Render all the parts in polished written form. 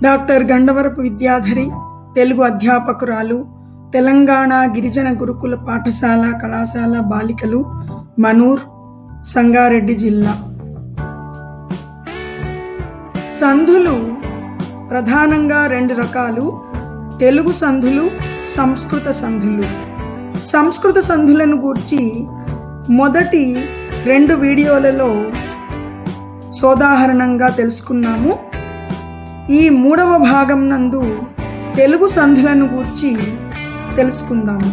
Doctor Gandavarapu Vidyadhari, Telugu అధ్యాపకురాలు, Telangana గిరిజన గురుకుల పాఠశాల కళాశాల బాలికలు, మనూర్, సంగారెడ్డి జిల్లా. సంధులు ప్రధానంగా రెండు రకాలు: తెలుగు సంధులు, సంస్కృత సంధులు. సంస్కృత సంధులను గూర్చి మొదటి 2 వీడియోలలో సోదాహరణంగా తెలుసుకున్నాము. ఈ 3వ భాగం నందు తెలుగు సంధులను గూర్చి తెలుసుకుందాము.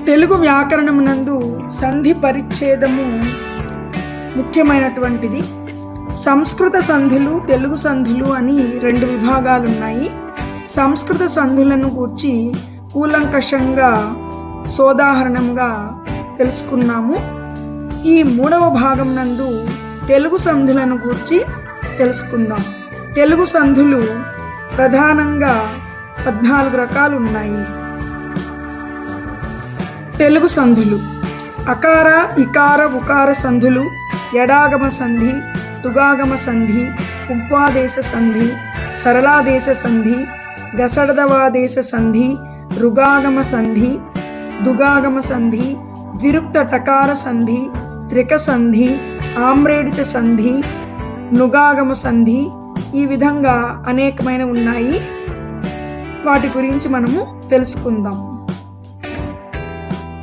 తెలుగు వ్యాకరణం నందు సంధి పరిచ్ఛేదము ముఖ్యమైనటువంటిది. సంస్కృత సంధులు, తెలుగు సంధులు అని 2 విభాగాలున్నాయి. సంస్కృత సంధులను గూర్చి కూలంకషంగా సోదాహరణంగా తెలుసుకున్నాము. ఈ 3వ భాగం నందు తెలుగు సంధులను గూర్చి తెలుసుకుందాం. తెలుగు సంధులు ప్రధానంగా 14 రకాలు ఉన్నాయి. తెలుగు సంధులు: అకార, ఇకార, ఉకార సంధులు, ఎడాగమ సంధి, తుగాగమ సంధి, ఉపవాదేశ సంధి, సరళాదేశ సంధి, గసడదవాదేశ సంధి, రుగాగమ సంధి, దుగాగమ సంధి, విరుక్త టకార సంధి, త్రిక సంధి, ఆమ్రేడిత సంధి, నుగాగమ సంధి. ఈ విధంగా అనేకమైన ఉన్నాయి. వాటి గురించి మనము తెలుసుకుందాం.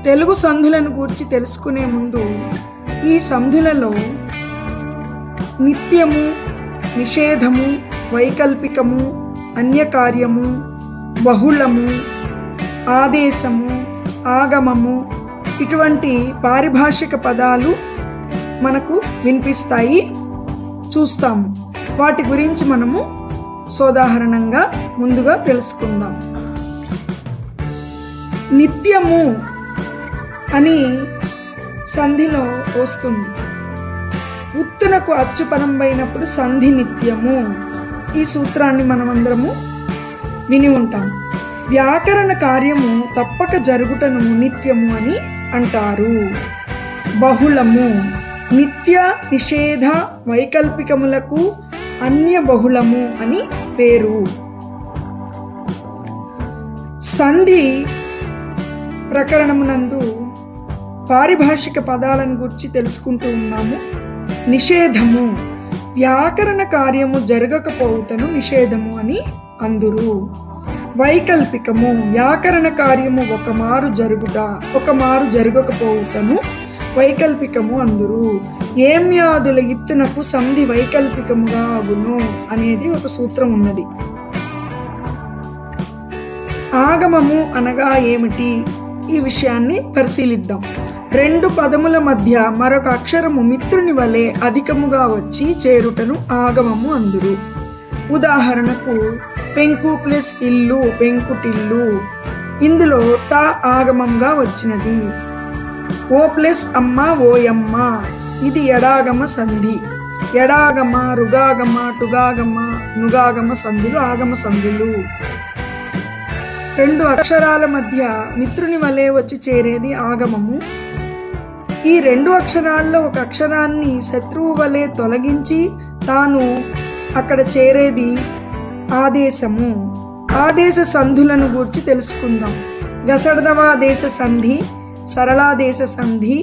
తెలుగు సంధులను గూర్చి తెలుసుకునే ముందు ఈ సంధులలో నిత్యము, నిషేధము, వైకల్పికము, అన్యకార్యము, బహుళము, ఆదేశము, ఆగమము ఇటువంటి పారిభాషిక పదాలు మనకు వినిపిస్తాయి, చూస్తాము. వాటి గురించి మనము సోదాహరణంగా ముందుగా తెలుసుకుందాం. నిత్యము అని సంధిలో వస్తుంది. ఉత్తునకు అచ్చుపరంబైనప్పుడు సంధి నిత్యము. ఈ సూత్రాన్ని మనమందరము విని ఉంటాం. వ్యాకరణ కార్యము తప్పక జరుగుటను నిత్యము అని అంటారు. బహుళము: నిత్య, నిషేధ, వైకల్పికములకు అన్య బహుళము అని పేరు. సంధి ప్రకరణమునందు పారిభాషిక పదాలను గురించి తెలుసుకుంటూ ఉన్నాము. నిషేధము: వ్యాకరణ కార్యము జరగకపోవుటను నిషేధము అని అందురు. వైకల్పికము: వ్యాకరణ కార్యము ఒక మారు జరుగుట, ఒక మారు జరగకపోవుటను వైకల్పికము అందురు. ఏమ్యాదుల ఇత్తునకు సంధి వైకల్పికముగా అగును అనేది ఒక సూత్రం ఉన్నది. ఆగమము అనగా ఏమిటి? ఈ విషయాన్ని పరిశీలిద్దాం. 2 పదముల మధ్య మరొక అక్షరము మిత్రుని వలె అధికముగా వచ్చి చేరుటను ఆగమము అందురు. ఉదాహరణకు పెంకు ప్లస్ ఇల్లు, పెంకుటిల్లు. ఇందులో తా ఆగమంగా వచ్చినది. ఓ ప్లస్ అమ్మ, ఓయమ్మ. ఇది ఎడాగమ సంధి. ఎడాగమ, రుగాగమ, టుగాగమ, నుగాగమ సంధులు ఆగమ సంధులు. 2 అక్షరాల మధ్య మిత్రుని వలె వచ్చి చేరేది ఆగమము. ఈ 2 అక్షరాల్లో ఒక అక్షరాన్ని శత్రువు వలె తొలగించి తాను అక్కడ చేరేది ఆదేశము. ఆదేశ సంధులను గూర్చి తెలుసుకుందాం. గసడదవాదేశ సంధి, సరళాదేశ సంధి,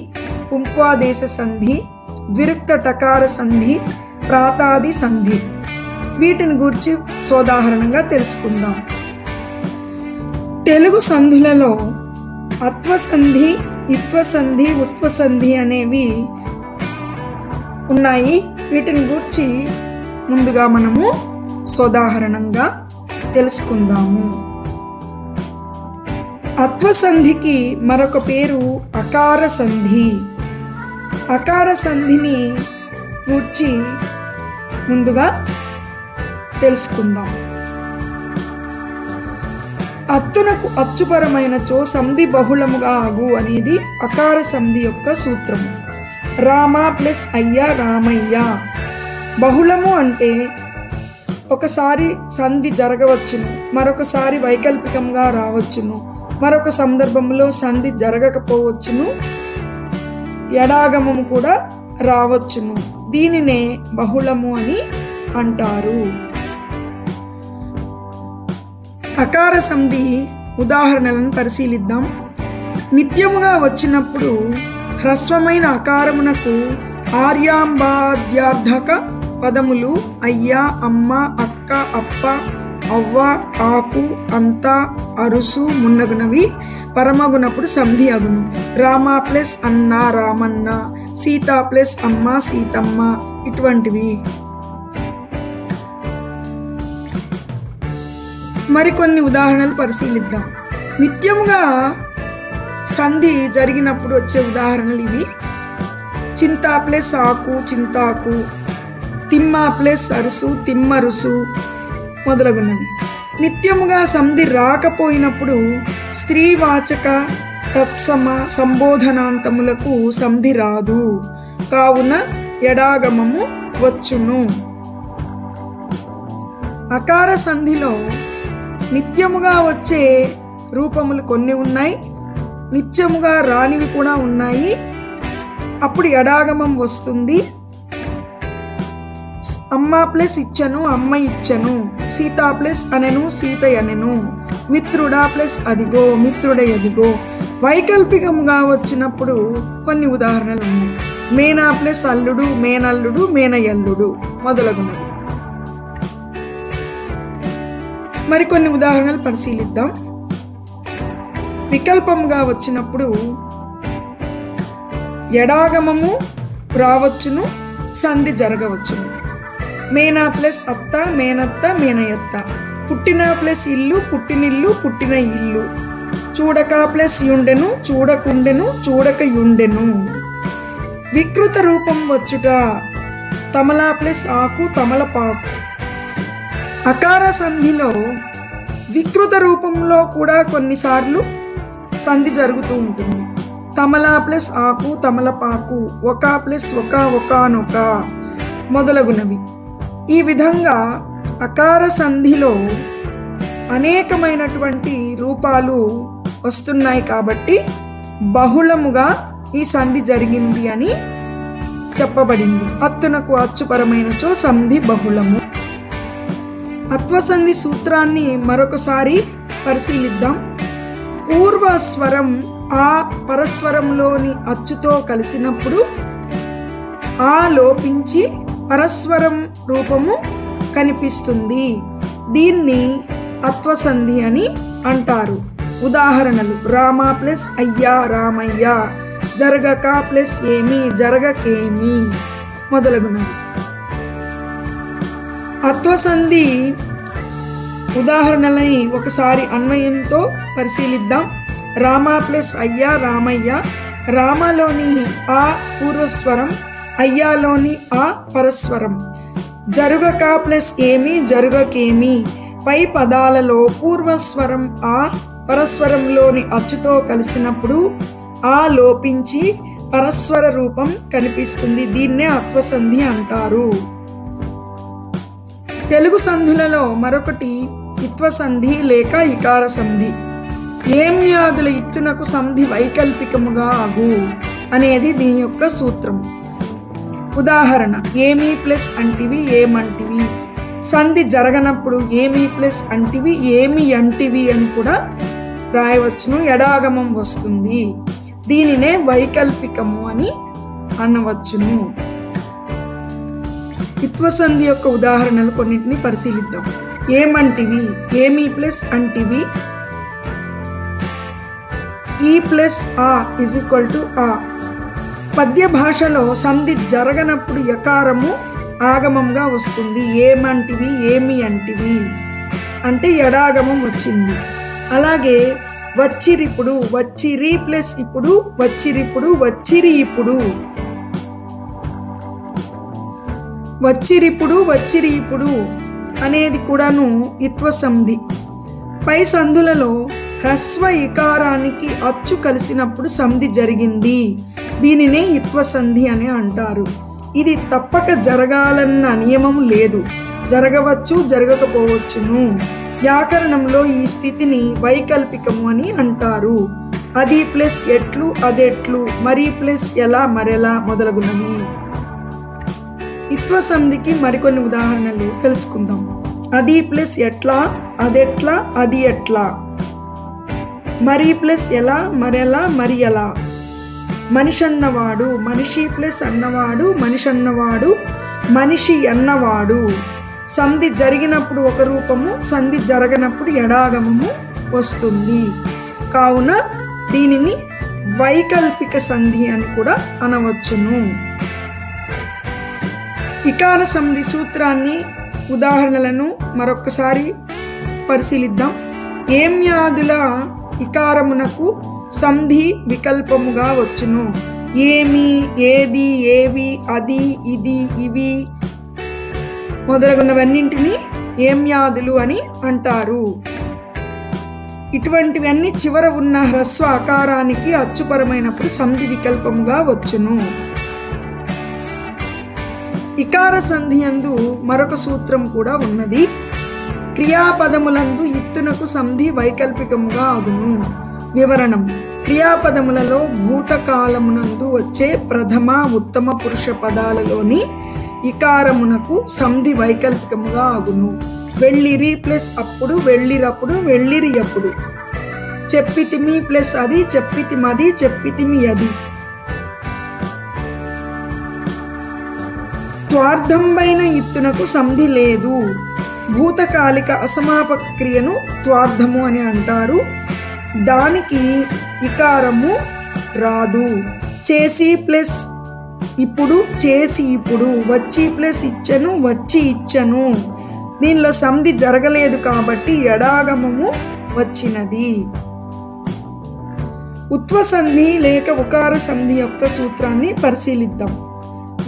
పుంక్వాదేశ సంధి, విరుక్త టకార సంధి, ప్రాతాది సంధి. వీటిని గూర్చి సోదాహరణంగా తెలుసుకుందాం. తెలుగు సంధులలో అత్వసంధి, ఇత్వసంధి, ఉత్వసంధి అనేవి ఉన్నాయి. వీటిని గూర్చి ముందుగా మనము సోదాహరణంగా తెలుసుకుందాము. అత్వసంధికి మరొక పేరు అకార సంధి. అకార సంధిని గూర్చి ముందుగా తెలుసుకుందాం. అత్తునకు అచ్చుపరమైనచో సంధి బహుళముగా ఆగు అనేది అకార సంధి యొక్క సూత్రము. రామ ప్లస్ అయ్య, రామయ్య. బహుళము అంటే ఒకసారి సంధి జరగవచ్చును, మరొకసారి వైకల్పికంగా రావచ్చును, మరొక సందర్భంలో సంధి జరగకపోవచ్చును, ఎడాగమము కూడా రావచ్చును. దీనినే బహుళము అని అంటారు. అకార సంధి ఉదాహరణలను పరిశీలిద్దాం. నిత్యముగా వచ్చినప్పుడు హ్రస్వమైన అకారమునకు ఆర్యాంబాద్యార్థక పదములు అయ్య, అమ్మ, అక్క, అప్ప, అవ్వ, ఆకు, అంత, అరుసు మున్నగునవి పరమగునప్పుడు సంధి అగును. రామ ప్లస్ అన్న రామన్న, సీత ప్లస్ అమ్మ సీతమ్మ ఇటువంటివి. మరికొన్ని ఉదాహరణలు పరిశీలిద్దాం. నిత్యముగా సంధి జరిగినప్పుడు వచ్చే ఉదాహరణలు ఇవి. చింత ప్లస్ ఆకు చింతాకు, తిమ్మ ప్లస్ అరుసు తిమ్మరుసు మొదలగునవి. నిత్యముగా సంధి రాకపోయినప్పుడు స్త్రీవాచక తత్సమ సంబోధనాంతములకు సంధి రాదు, కావున ఎడాగమము వచ్చును. అకార సంధిలో నిత్యముగా వచ్చే రూపములు కొన్ని ఉన్నాయి, నిత్యముగా రానివి కూడా ఉన్నాయి. అప్పుడు ఎడాగమం వస్తుంది. అమ్మ ప్లస్ ఇచ్చను అమ్మ ఇచ్చను, సీత ప్లస్ అనెను సీత అనెను, మిత్రుడా ప్లస్ అదిగో మిత్రుడ ఎదిగో. వైకల్పికముగా వచ్చినప్పుడు కొన్ని ఉదాహరణలు ఉన్నాయి. మేనా ప్లస్ అల్లుడు మేనల్లుడు మేనయల్లుడు మొదలగునవి. మరికొన్ని ఉదాహరణలు పరిశీలిద్దాం. వికల్పముగా వచ్చినప్పుడు ఎడాగమము రావచ్చును, సంధి జరగవచ్చును. మేనా ప్లస్ అత్త మేనత్త మేనయత్త, పుట్టిన ప్లస్ ఇల్లు పుట్టినిల్లు పుట్టిన ఇల్లు, చూడక ప్లస్ యుండెను చూడకుండెను చూడక యుండెను. వికృత రూపం వచ్చుట తమలా ప్లస్ ఆకు తమలపాకు. అకార సంధిలో వికృత రూపంలో కూడా కొన్నిసార్లు సంధి జరుగుతూ ఉంటుంది. తమలా ప్లస్ ఆకు తమలపాకు, ఒక ప్లస్ ఒక ఒకనొక మొదలగునవి. ఈ విధంగా అకార సంధిలో అనేకమైనటువంటి రూపాలు వస్తున్నాయి కాబట్టి బహుళముగా ఈ సంధి జరిగింది అని చెప్పబడింది. అత్తునకు అచ్చుపరమైనచో సంధి బహుళము. అత్వసంధి సూత్రాన్ని మరొకసారి పరిశీలిద్దాం. పూర్వస్వరం ఆ పరస్వరంలోని అచ్చుతో కలిసినప్పుడు ఆ లోపించి పరస్వరం రూపము కనిపిస్తుంది. దీన్ని అత్వసంధి అని అంటారు. ఉదాహరణలు: రామ ప్లస్ అయ్యా రామయ్య, జరగక ప్లస్ ఏమి జరగకేమి మొదలగునవి. అత్వసంధి ఉదాహరణలని ఒకసారి అన్వయంతో పరిశీలిద్దాం. రామ ప్లస్ అయ్యా రామయ్య, రామలోని ఆ పూర్వస్వరం, అయ్యాలోని ఆ పరస్వరం. జరుగక ప్లస్ ఏమి జరుగకేమి, పై పదాలలో పూర్వస్వరం ఆ పరస్వరంలోని అచ్చుతో కలిసినప్పుడు ఆ లోపించి పరస్వర రూపం కనిపిస్తుంది. దీన్నే అత్వసంధి అంటారు. తెలుగు సంధులలో మరొకటి ఇత్వసంధి లేక ఇకార సంధి. ఏమ్యాదుల ఇత్తునకు సంధి వైకల్పికముగా అగు అనేది దీని యొక్క సూత్రం. ఉదాహరణ: ఏమి ప్లస్ అంటివి ఏమంటివి. సంధి జరగనప్పుడు ఏమి ప్లస్ అంటివి ఏమి అంటివి అని కూడా రాయవచ్చును. ఎడాగమం వస్తుంది. దీనినే వైకల్పికము అని అనవచ్చును. ఇత్వసంధి యొక్క ఉదాహరణలు కొన్నింటిని పరిశీలిద్దాం. ఏమంటివి, ఏమి ప్లస్ అంటివి, ఈ ప్లస్ ఆ ఇజ్ ఈక్వల్ టు ఆ. పద్య భాషలో సంధి జరగనప్పుడు యకారము ఆగమంగా వస్తుంది. ఏమంటివి ఏమి అంటివి అంటే ఎడాగమం వచ్చింది. అలాగే వచ్చిరిప్పుడు, వచ్చిరి ప్లస్ ఇప్పుడు వచ్చిరిప్పుడు వచ్చిరి ఇప్పుడు, వచ్చిరిప్పుడు వచ్చిరి ఇప్పుడు అనేది కూడాను ఇత్వసంధి. పై సంధులలో హ్రస్వ ఇకారానికి అచ్చు కలిసినప్పుడు సంధి జరిగింది. దీనినే ఇత్వసంధి అని అంటారు. ఇది తప్పక జరగాలన్న నియమం లేదు, జరగవచ్చు జరగకపోవచ్చును. వ్యాకరణంలో ఈ స్థితిని వైకల్పికము అని అంటారు. అది ప్లస్ ఎట్లు అదెట్లు, మరి ప్లస్ ఎలా మరెలా మొదలగునవి. ఇత్వ సంధికి మరికొన్ని ఉదాహరణలు తెలుసుకుందాం. అది ప్లస్ ఎట్లా, అదెట్లా, అది ఎట్లా. మరి ప్లస్ ఎలా, మరెలా, మరి ఎలా. మనిషి అన్నవాడు, మనిషి ప్లస్ అన్నవాడు, మనిషి అన్నవాడు, మనిషి అన్నవాడు. సంధి జరిగినప్పుడు ఒక రూపము, సంధి జరగనప్పుడు ఎడాగమము వస్తుంది. కావున దీనిని వైకల్పిక సంధి అని కూడా అనవచ్చును. ఇకార సంధి సూత్రాన్ని, ఉదాహరణలను మరొకసారి పరిశీలిద్దాం. ఏమ్యాదుల ఇకారమునకు సంధి వికల్పముగా వచ్చును. ఏమి, ఏది, ఏవి, అది, ఇది, ఇవి మొదలగున్నవన్నింటినీ ఏమ్యాదులు అని అంటారు. ఇటువంటివన్నీ చివర ఉన్న హ్రస్వ అకారానికి అచ్చుపరమైనప్పుడు సంధి వికల్పముగా వచ్చును. ఇకార సంధి యందు మరొక సూత్రం కూడా ఉన్నది. క్రియాపదములందు ఇత్తునకు సంధి వైకల్పికముగా అగును. వివరణం: క్రియాపదములలో భూతకాలమునందు వచ్చే ప్రథమ ఉత్తమ పురుష పదాలలోని ఇకారమునకు సంధి వైకల్పికముగా అగును. వెళ్ళిరి ప్లస్ అప్పుడు, వెళ్ళిరప్పుడు, వెళ్ళిరి అప్పుడు. చెప్పితిమి ప్లస్ అది, చెప్పితిమది, చెప్పితిమి అది. త్వార్థంబైన ఇత్తునకు సంధి లేదు. భూతకాలిక అసమాపక క్రియను త్వార్థము అని అంటారు. దానికి ఇకారము రాదు. చేసి ప్లస్ ఇప్పుడు, చేసి ఇప్పుడు. వచ్చి ప్లస్ ఇచ్చను, వచ్చి ఇచ్చను. దీనిలో సంధి జరగలేదు కాబట్టి ఎడాగమము వచ్చినది. ఉత్వ సంధి లేక ఉకార సంధి యొక్క సూత్రాన్ని పరిశీలిద్దాం.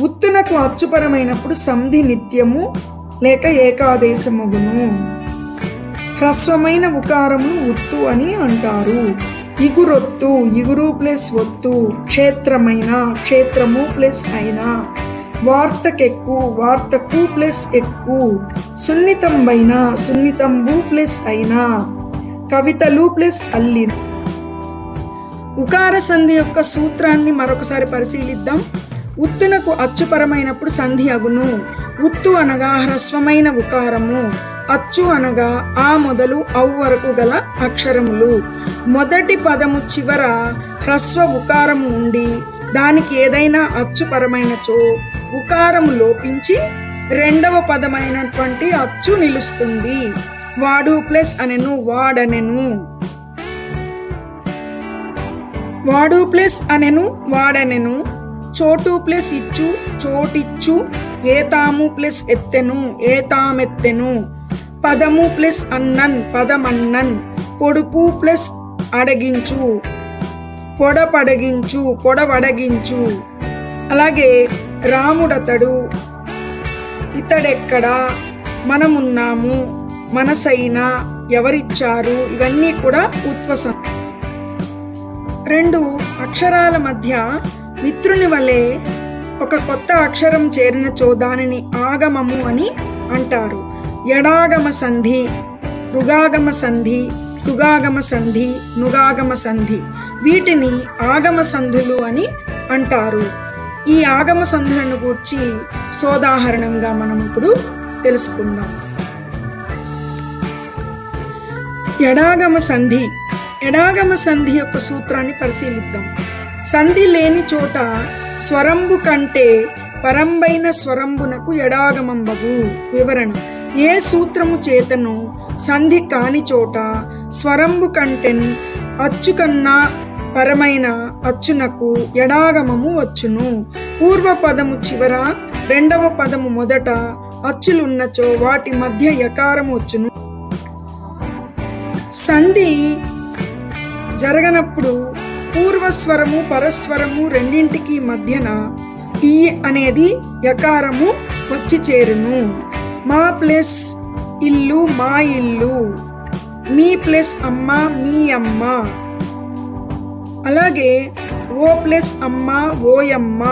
ఉత్తునకు అచ్చుపరమైనప్పుడు సంధి నిత్యము లేక ఏకాదేశమగును. హ్రస్వమైన ఉకారమును ఉత్తు అని అంటారు. ఇగురొత్తు, ఇగురు ప్లస్ ఒత్తు. క్షేత్రమైన, క్షేత్రము ప్లస్ అయినా. వార్తకెక్కు, వార్తకు ప్లస్ ఎక్కు. సున్నితంబైన, సున్నితంబు ప్లస్ అయినా. కవితలు ప్లస్ అల్లిన. ఉకార సంధి యొక్క సూత్రాన్ని మరొకసారి పరిశీలిద్దాం. ఉత్తునకు అచ్చుపరమైనప్పుడు సంధి అగును. ఉత్తు అనగా హ్రస్వమైన ఉకారము. అచ్చు అనగా ఆ మొదలు ఔ వరకు గల అక్షరములు. మొదటి పదము చివర హ్రస్వ ఉకారము ఉండి దానికి ఏదైనా అచ్చుపరమైనచో ఉకారము లోపించి రెండవ పదమైనటువంటి అచ్చు నిలుస్తుంది. వాడు ప్లస్ అనెను, వాడనెను. వాడు ప్లస్ అనెను, వాడనెను. చోటు ప్లస్ ఇచ్చు, చోటిచ్చు. ఏతాము ప్లస్ ఎత్తెను, ఏతామెత్తెను. పదము ప్లస్ అన్నన్, పదమన్నన్. పొడుపు ప్లస్ అడగించు, పొడపడగించు, పొడవడగించు. అలాగే రాముడతడు, ఇతడెక్కడా, మనమున్నాము, మనసైనా, ఎవరిచ్చారు. ఇవన్నీ కూడా ఉత్వ సంధి. రెండు అక్షరాల మధ్య మిత్రుని వలె ఒక కొత్త అక్షరం చేరినచో దానిని ఆగమము అని అంటారు. ఎడాగమ సంధి, రుగాగమ సంధి, టుగాగమ సంధి, నుగాగమ సంధి. వీటిని ఆగమ సంధులు అని అంటారు. ఈ ఆగమ సంధులను గూర్చి సోదాహరణంగా మనం ఇప్పుడు తెలుసుకుందాం. ఎడాగమ సంధి. ఎడాగమ సంధి యొక్క సూత్రాన్ని పరిశీలిద్దాం. సంధి లేని చోట స్వరంబు కంటే పరంబైన స్వరంబునకు ఎడాగమంబగు. వివరణ: ఏ సూత్రము చేతను సంధి కాని చోట స్వరంబు కంటెన్ అచ్చు కన్నా పరమైన అచ్చునకు ఎడాగమము వచ్చును. పూర్వ పదము చివర, రెండవ పదము మొదట అచ్చులున్నచో వాటి మధ్య యకారము వచ్చును. సంధి జరగనప్పుడు పూర్వస్వరము పరస్వరము రెండింటికి మధ్యన ఈ అనేది యకారము వచ్చి చేరును. మా ప్లస్ ఇల్లు, మా ఇల్లు. మీ ప్లస్ అమ్మ, మీ అమ్మ. అలాగే ఓ ప్లస్ అమ్మ, ఓయమ్మ.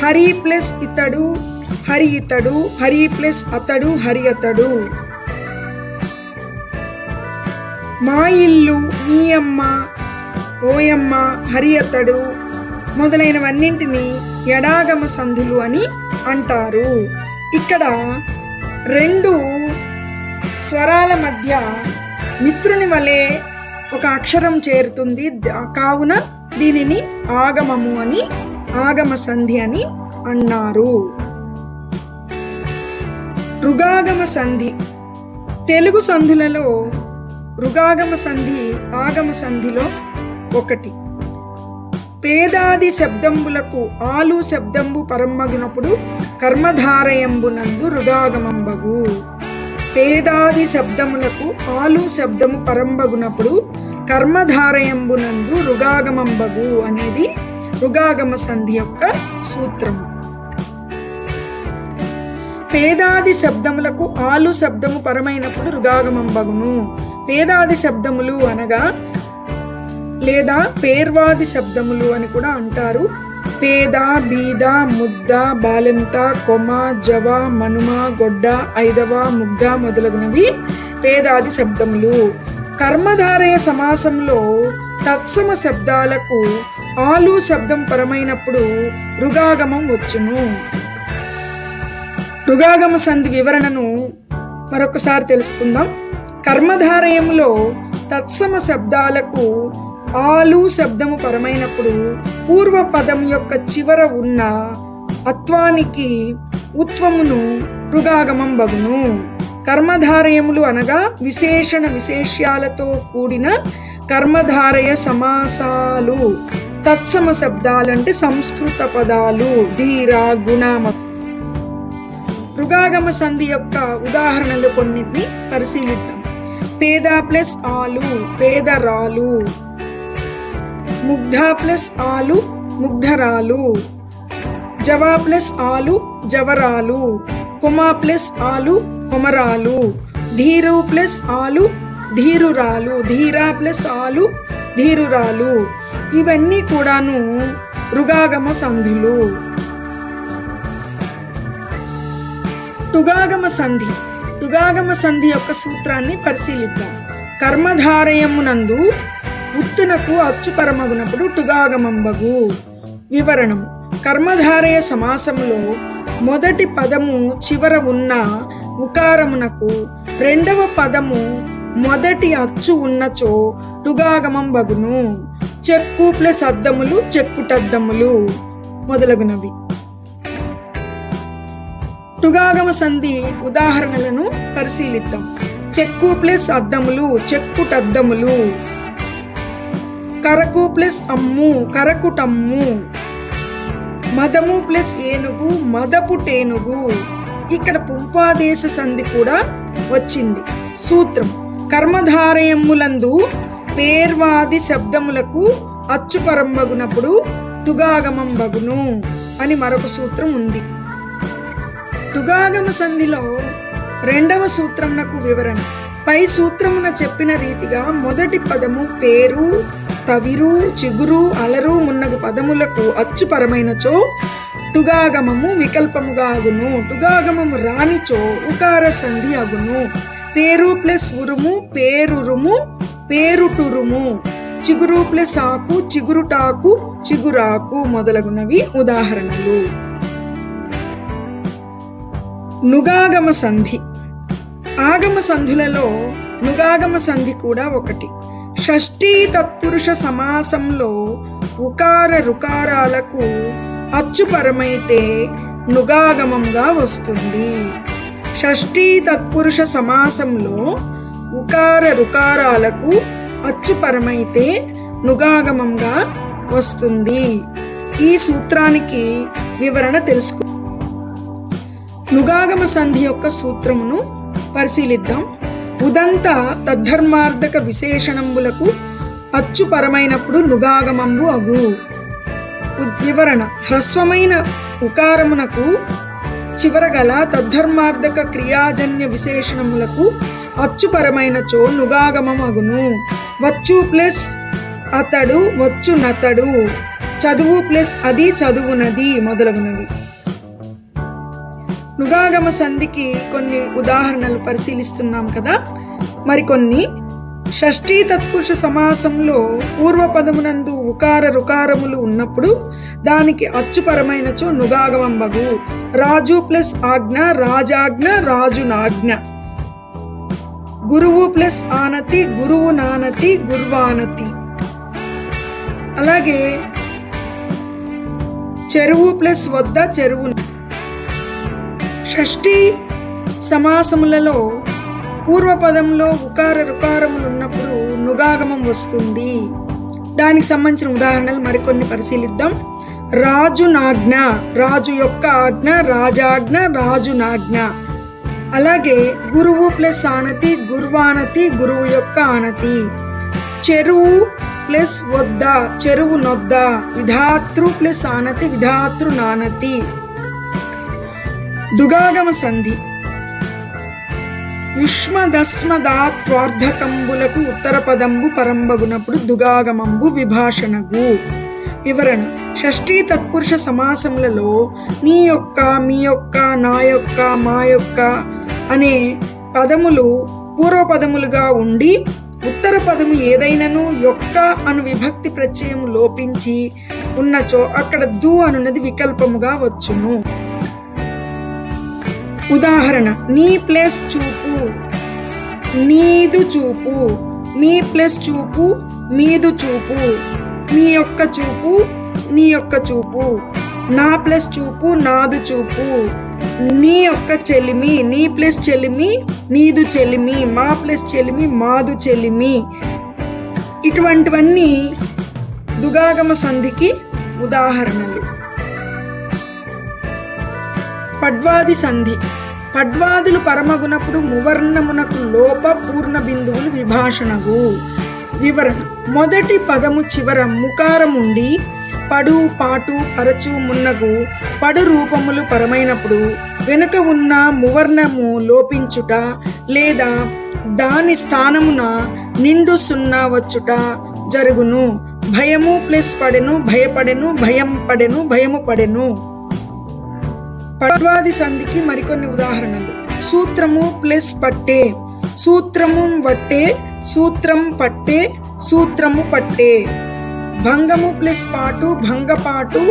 హరి ప్లస్ ఇతడు, హరి ఇతడు. హరి ప్లస్ అతడు, హరి అతడు. మా ఇల్లు, మీ అమ్మ, ఓయమ్మ, హరి అతడు మొదలైనవన్నింటినీ ఎడాగమ సంధులు అని అంటారు. ఇక్కడ రెండు స్వరాల మధ్య మిత్రుని వలె ఒక అక్షరం చేరుతుంది, కావున దీనిని ఆగమము అని, ఆగమ సంధి అని అన్నారు. రుగాగమ సంధి. తెలుగు సంధులలో రుగాగమ సంధి ఆగమ సంధిలో ఒకటి. పేదాది శబ్దంబులకు ఆలు శబ్దంబు పరమ్మగునప్పుడు కర్మధారయంబునందు రుగాగమంబగు. పేదాది శబ్దములకు ఆలు శబ్దము పరంబగునప్పుడు కర్మధారయంబునందు రుగాగమంబగు అనేది రుగాగమ సంధి యొక్క సూత్రము. పేదాది శబ్దములకు ఆలు శబ్దము పరమైనప్పుడు రుగాగమంబగును. పేదాది శబ్దములు అనగా లేదా పేర్వాది శబ్దములు అని కూడా అంటారు. పేద, బీద, ముద్ద, బాలెంత, కొమ, జవ, మనుమ, గొడ్డ, ఐదవ, ముగ్ధ మొదలగునవి పేదాది శబ్దములు. కర్మధారయ సమాసంలో తత్సమ శబ్దాలకు ఆలు శబ్దం పరమైనప్పుడు రుగాగమం వచ్చును. రుగాగమ సంధి వివరణను మరొకసారి తెలుసుకుందాం. కర్మధారయంలో తత్సమ శబ్దాలకు ఆలు శబ్దము పరమైనప్పుడు పూర్వ పదం యొక్క చివర ఉన్న అత్వానికి ఉత్వమును రుగాగమం బగును. కర్మధారయములు అనగా విశేషణ విశేష్యాలతో కూడిన కర్మధారయ సమాసాలు. తత్సమ శబ్దాలంటే సంస్కృత పదాలు, ధీర, గుణ. రుగాగమ సంధి యొక్క ఉదాహరణలు కొన్నిటిని పరిశీలిద్దాం. పేద ప్లస్ ఆలు పేదరాలు, ముగ్ధ ప్లస్ ఆలు ముగ్ధరాలు, జవ ప్లస్ ఆలు జవరాలు, కొమ ప్లస్ ఆలు కొమరాలు, ధీరు ప్లస్ ఆలు ధీరురాలు, ధీరా ప్లస్ ఆలు ధీరురాలు. ఇవన్నీ కూడాను రుగాగమ సంధులు. టుగాగమ సంధి. టుగాగమ సంధి యొక్క సూత్రాన్ని పరిశీలిద్దాం. కర్మధారయమునందు ఉత్తునకు అచ్చుపరమగునప్పుడు టుగాగమంబగు. వివరణము. కర్మధారయ సమాసములో మొదటి పదము చివర ఉన్న ఉకారమునకు రెండవ పదము మొదటి అచ్చు ఉన్నచో టుగాగమంబగును. చెక్కు ప్లస్ అద్దములు చెక్కుటద్దములు మొదలగునవి. టుగాగమ సంధి ఉదాహరణలను పరిశీలిద్దాం. చెక్కు ప్లస్ అద్దములు చెక్కుటద్దములు, కరకు ప్లస్ అమ్ము కరకుటమ్ము, మదము ప్లస్ ఏనుగు మదపుటేనుగు. ఇక్కడ పుంపాదేశ సంధి కూడా వచ్చింది. సూత్రం. కర్మధారయములందు పేర్వాది శబ్దములకు అచ్చుపరంబగునప్పుడు టుగాగమంబగును అని మరొక సూత్రం ఉంది. టుగాగమ సంధిలో రెండవ సూత్రమునకు వివరణ. పై సూత్రమున చెప్పిన రీతిగా మొదటి పదము పేరు, తవిరు, చిగురు, అలరు మున్నగు పదములకు అచ్చుపరమైనచో టుగాగమము వికల్పముగా అగును. టుగాగమము రానిచో ఉకార సంధి అగును. పేరు ప్లస్ ఉరుము పేరురుము పేరుటురుము, చిగురు ప్లస్ ఆకు చిగురుటాకు చిగురాకు మొదలగునవి ఉదాహరణలు. నుగాగమ సంధి. ఆగమ సంధులలో నుగాగమ సంధి కూడా ఒకటి. షష్ఠీ తత్పురుష సమాసంలో ఉకార రుకారాలకు అచ్చుపరమైతే నుగాగమంగా వస్తుంది. షష్ఠీ తత్పురుష సమాసంలో ఉకార రుకారాలకు అచ్చుపరమైతే నుగాగమంగా వస్తుంది. ఈ సూత్రానికి వివరణ తెలుసుకో. నుగాగమ సంధి యొక్క సూత్రమును పరిశీలిద్దాం. ఉదంత తద్ధర్మార్థక విశేషణంబులకు అచ్చుపరమైనప్పుడు నుగాగమంబు అగు. వివరణ. హ్రస్వమైన ఉకారమునకు చివరగల తద్ధర్మార్థక క్రియాజన్య విశేషణములకు అచ్చుపరమైనచో నుగాగమం అగును. వచ్చు ప్లస్ అతడు వచ్చునతడు, చదువు ప్లస్ అది చదువునది మొదలగునవి. నుగాగమ సంధికి కొన్ని ఉదాహరణలు పరిశీలిస్తున్నాం కదా, మరికొన్ని షష్ఠీ తత్పురుష సమాసంలో పూర్వపదమునందు ఉకార రుకారములు ఉన్నప్పుడు దానికి అచ్చుపరమైనచో నుగాగమంబగు. రాజు ప్లస్ ఆజ్ఞ రాజాజ్ఞ రాజునాజ్ఞ. గురువు ప్లస్ ఆనతి గురువు నానతి గుర్వానతి. అలాగే చెరువు ప్లస్ వద్ద చెరువు. షష్ఠీ సమాసములలో పూర్వపదంలో ఉకార రుకారములు ఉన్నప్పుడు నుగాగమం వస్తుంది. దానికి సంబంధించిన ఉదాహరణలు మరికొన్ని పరిశీలిద్దాం. రాజునాజ్ఞ రాజు యొక్క ఆజ్ఞ రాజాజ్ఞ రాజునాజ్ఞ. అలాగే గురువు ప్లస్ ఆనతి గుర్వానతి గురువు యొక్క ఆనతి. చెరువు ప్లస్ వద్ద చెరువు నొద్ద. విధాతృ ప్లస్ ఆనతి విధాతృ నానతి. దుగాగమ సంధి యుష్మదస్మదాత్వార్ధకంబులకు ఉత్తర పదంబు పరంబగునప్పుడు దుగాగమంబు విభాషణగు. వివరణ: షష్ఠీ తత్పురుష సమాసములలో నీ యొక్క మీ యొక్క నా యొక్క మా యొక్క అనే పదములు పూర్వపదములుగా ఉండి ఉత్తర పదము ఏదైనను యొక్క అను విభక్తి ప్రత్యయము లోపించి ఉన్నచో అక్కడ దు అనున్నది వికల్పముగా వచ్చును. ఉదాహరణ: నీ ప్లస్ చూపు నీదు చూపు. మీ ప్లస్ చూపు మీదు చూపు. మీ యొక్క చూపు నీ యొక్క చూపు. నా ప్లస్ చూపు నాదు చూపు. నీ యొక్క చెలిమి నీ ప్లస్ చెలిమి నీదు చెలిమి. మా ప్లస్ చెలిమి మాదు చెలిమి. ఇటువంటివన్నీ దుగాగమ సంధికి ఉదాహరణలు. పడ్వాది సంధి పడ్వాదులు పరమగునప్పుడు మువర్ణమునకు లోప పూర్ణ బిందువులు విభాషణగు. వివరణ: మొదటి పదము చివర ముకారముండి పడు పాటు పరచు మున్నగు పడు రూపములు పరమైనప్పుడు వెనుక ఉన్న మువర్ణము లోపించుట లేదా దాని స్థానమున నిండు సున్నా వచ్చుట జరుగును. భయము ప్లస్ పడెను భయపడెను భయం పడెను భయము పడెను. పడ్వాది సంధికి మరికొన్ని ఉదాహరణలు. సూత్రము ప్లస్ పట్టే సూత్రము వట్టే సూత్రం పట్టే సూత్రము పట్టే. భంగము ప్లస్ పాటు భంగపాటు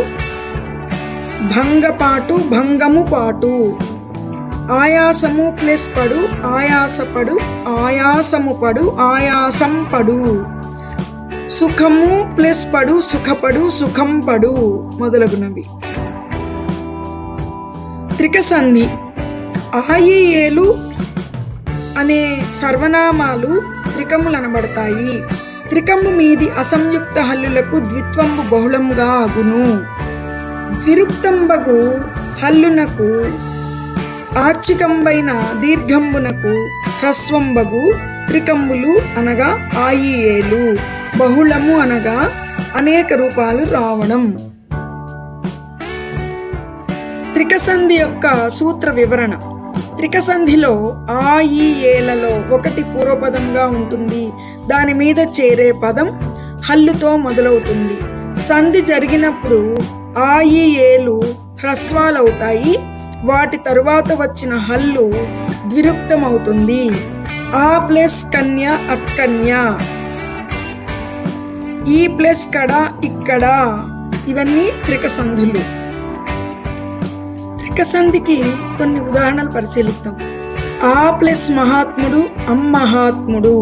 భంగపాటు భంగము పాటు. ఆయాసము ప్లస్ పడు ఆయాసపడు ఆయాసము పడు ఆయాసం పడు. సుఖము ప్లస్ పడు సుఖపడు సుఖం పడు మొదలగునవి. త్రికసంధి ఆయి ఏలు అనే సర్వనామాలు త్రికములనబడతాయి. త్రికము మీది అసంయుక్త హల్లులకు ద్విత్వంబు బహుళముగా అగును. విరుక్తంబగు హల్లునకు ఆర్చికంబైన దీర్ఘంబునకు హ్రస్వంబగు త్రికంబులు అనగా ఆయి ఏలు. బహుళము అనగా అనేక రూపాలు రావడం. త్రికసంధి యొక్క సూత్ర వివరణ. త్రికసంధిలో ఆ ఈ ఏలలో ఒకటి పూర్వపదంగా ఉంటుంది. దాని మీద చేరే పదం హల్లుతో మొదలవుతుంది. సంధి జరిగినప్పుడు ఆ ఈ ఏలు హ్రస్వాలవుతాయి. వాటి తరువాత వచ్చిన హల్లు ద్విరుక్తమవుతుంది. ఆ ప్లస్ కన్య అక్కన్య. ఈ ప్లస్ కడ ఇక్కడ. ఇవన్నీ త్రికసంధులు. త్రికసంధికి కొన్ని ఉదాహరణలు పరిశీలిద్దాం. ఆ ప్లస్ మహాత్ముడు అమ్మహాత్ముడు.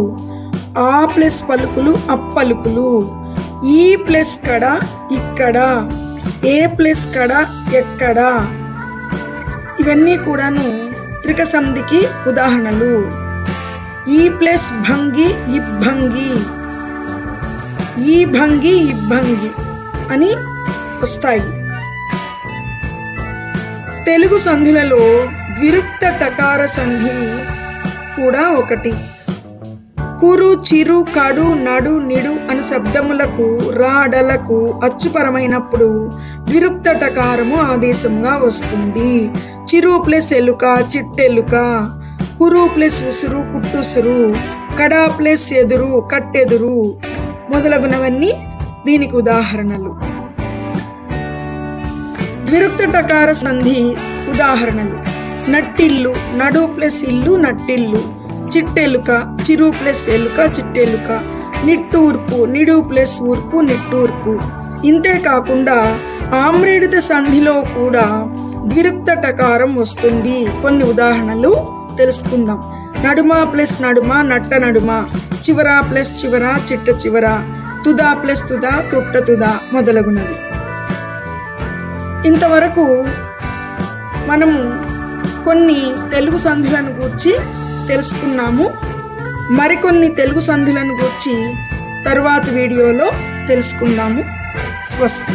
ఆ ప్లస్ పలుకులు అప్పలుకులు. ఈ ప్లస్ కడ ఇక్కడ. ఏ ప్లస్ కడ ఎక్కడ. ఇవన్నీ కూడాను త్రికసంధికి ఉదాహరణలు. ఈ ప్లస్ భంగి ఇబ్బంగి. ఈ భంగి ఇబ్బంగి అని వస్తాయి. తెలుగు సంధులలో విరుక్త టకార సంధి కూడా ఒకటి. కురు చిరు కడు నడు నిడు అను శబ్దములకు రాడలకు అచ్చుపరమైనప్పుడు విరుక్త టకారము ఆదేశంగా వస్తుంది. చిరు ప్లస్ ఎలుక చిట్టెలుక. కురు ప్లస్ ఉసురు కుట్టుసురు. కడా ప్లస్ ఎదురు కట్టెదురు మొదలగునవన్నీ దీనికి ఉదాహరణలు. ద్విరుక్త టకార సంధి ఉదాహరణలు. నట్టిల్లు. నడు ప్లస్ ఇల్లు నట్టిల్లు. చిట్టెలుక, చిరు ప్లస్ ఎలుక, చిట్టెలుక, నిట్టూర్పు, నిడు ప్లస్ ఊర్పు, నిట్టూర్పు. ఇంతే కాకుండా ఆమ్రేడిత సంధిలో కూడా ద్విరుక్త టకారం వస్తుంది. కొన్ని ఉదాహరణలు తెలుసుకుందాం. నడుమ ప్లస్ నడుమ, నట్ట నడుమ, చివర ప్లస్ చివర, చిట్ట చివర, తుదా ప్లస్ తుదా, తుట్ట తుదా మొదలగునవి. ఇంతవరకు మనము కొన్ని తెలుగు సంధులను గూర్చి తెలుసుకున్నాము. మరికొన్ని తెలుగు సంధులను గూర్చి తరువాతి వీడియోలో తెలుసుకుందాము. స్వస్తి.